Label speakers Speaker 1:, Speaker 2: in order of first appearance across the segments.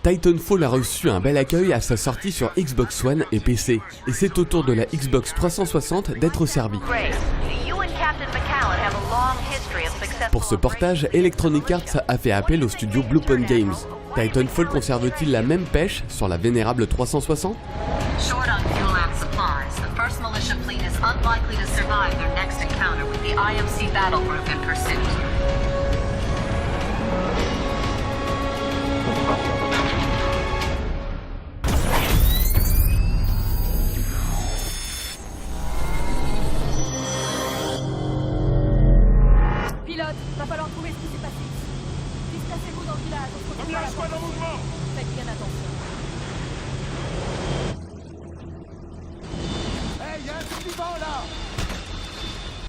Speaker 1: Titanfall a reçu un bel accueil à sa sortie sur Xbox One et PC, et c'est au tour de la Xbox 360 d'être servi. Pour ce portage, Electronic Arts a fait appel au studio Bluepoint Games. Titanfall conserve-t-il la même pêche sur la vénérable 360 ?
Speaker 2: Pilote, va falloir trouver ce qui s'est passé. Displacez-vous dans le village, on se retrouve à la porte. Faites bien attention.
Speaker 3: Hey, y'a un survivant là!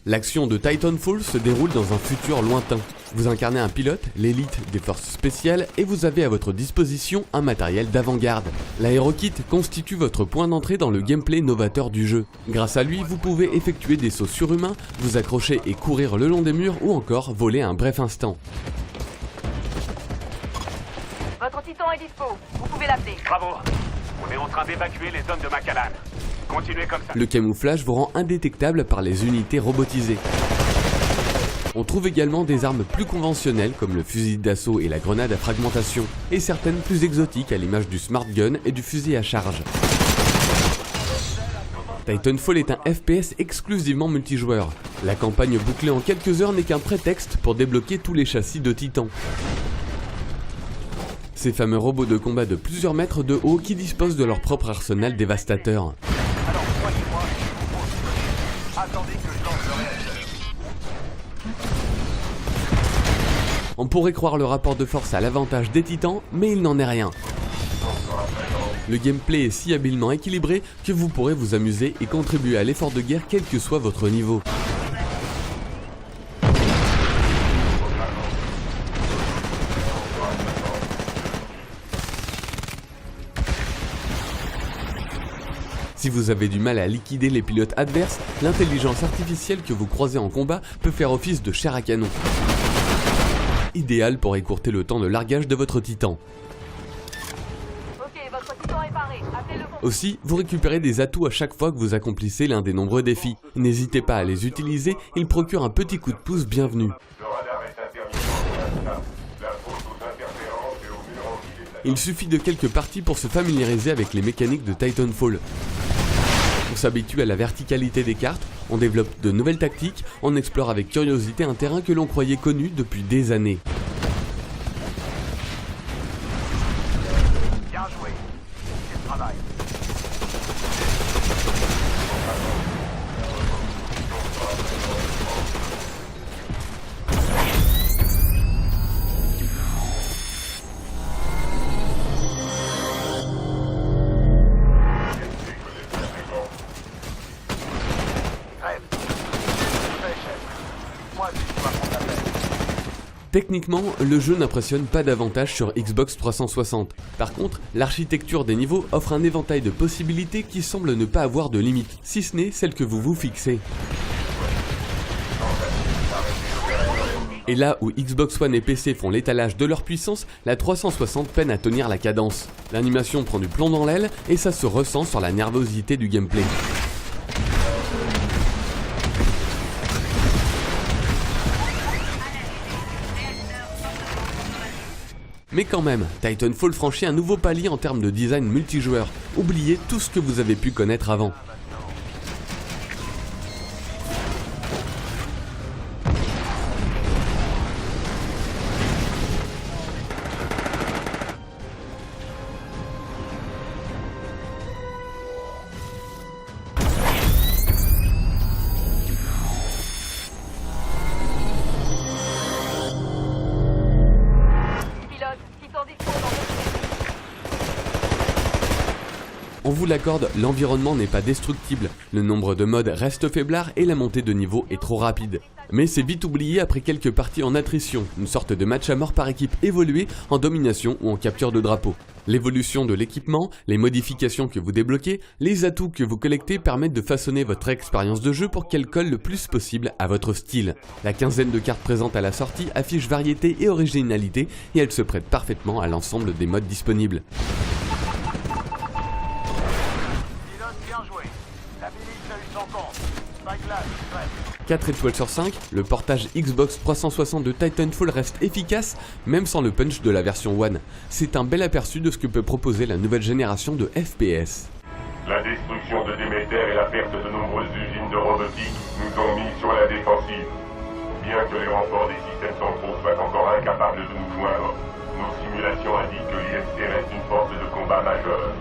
Speaker 1: L'action de Titanfall se déroule dans un futur lointain. Vous incarnez un pilote, l'élite des forces spéciales, et vous avez à votre disposition un matériel d'avant-garde. L'aérokit constitue votre point d'entrée dans le gameplay novateur du jeu. Grâce à lui, vous pouvez effectuer des sauts surhumains, vous accrocher et courir le long des murs ou encore voler un bref instant.
Speaker 2: Votre titan est dispo, vous pouvez l'appeler.
Speaker 4: Bravo. On est en train d'évacuer les zones de Macallan. Continuez comme ça.
Speaker 1: Le camouflage vous rend indétectable par les unités robotisées. On trouve également des armes plus conventionnelles comme le fusil d'assaut et la grenade à fragmentation, et certaines plus exotiques à l'image du smart gun et du fusil à charge. Titanfall est un FPS exclusivement multijoueur. La campagne bouclée en quelques heures n'est qu'un prétexte pour débloquer tous les châssis de Titan. Ces fameux robots de combat de plusieurs mètres de haut qui disposent de leur propre arsenal dévastateur.
Speaker 4: Alors, croyez-moi, attendez que je lance le réacteur.
Speaker 1: On pourrait croire le rapport de force à l'avantage des titans, mais il n'en est rien. Le gameplay est si habilement équilibré que vous pourrez vous amuser et contribuer à l'effort de guerre quel que soit votre niveau. Si vous avez du mal à liquider les pilotes adverses, l'intelligence artificielle que vous croisez en combat peut faire office de chair à canon. Idéal pour écourter le temps de largage de votre titan.
Speaker 2: Ok, votre titan est paré, appelez-le pour...
Speaker 1: Aussi, vous récupérez des atouts à chaque fois que vous accomplissez l'un des nombreux défis. N'hésitez pas à les utiliser, ils procurent un petit coup de pouce bienvenu. Il suffit de quelques parties pour se familiariser avec les mécaniques de Titanfall. On s'habitue à la verticalité des cartes, on développe de nouvelles tactiques, on explore avec curiosité un terrain que l'on croyait connu depuis des années.
Speaker 4: Bien joué. C'est le travail.
Speaker 1: Techniquement, le jeu n'impressionne pas davantage sur Xbox 360. Par contre, l'architecture des niveaux offre un éventail de possibilités qui semble ne pas avoir de limite, si ce n'est celle que vous vous fixez. Et là où Xbox One et PC font l'étalage de leur puissance, la 360 peine à tenir la cadence. L'animation prend du plomb dans l'aile et ça se ressent sur la nervosité du gameplay. Mais quand même, Titanfall franchit un nouveau palier en termes de design multijoueur. Oubliez tout ce que vous avez pu connaître avant. On vous l'accorde, l'environnement n'est pas destructible, le nombre de modes reste faiblard et la montée de niveau est trop rapide. Mais c'est vite oublié après quelques parties en attrition, une sorte de match à mort par équipe évolué en domination ou en capture de drapeau. L'évolution de l'équipement, les modifications que vous débloquez, les atouts que vous collectez permettent de façonner votre expérience de jeu pour qu'elle colle le plus possible à votre style. La quinzaine de cartes présentes à la sortie affiche variété et originalité et elle se prête parfaitement à l'ensemble des modes disponibles.
Speaker 4: Bien joué. La milice a eu son compte. Spyglass, prêt.
Speaker 1: 4 étoiles sur 5, le portage Xbox 360 de Titanfall reste efficace, même sans le punch de la version One. C'est un bel aperçu de ce que peut proposer la nouvelle génération de FPS.
Speaker 5: La destruction de Déméter et la perte de nombreuses usines de robotique nous ont mis sur la défensive. Bien que les renforts des systèmes centraux soient encore incapables de nous joindre, nos simulations indiquent que l'IST reste une force de combat majeure.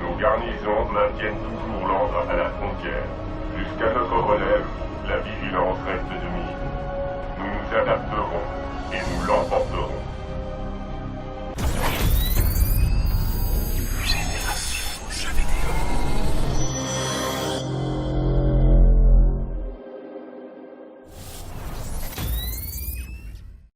Speaker 5: Nos garnisons maintiennent toujours l'ordre à la frontière. Jusqu'à notre relève, la vigilance reste de mise. Nous nous adapterons et nous l'emporterons.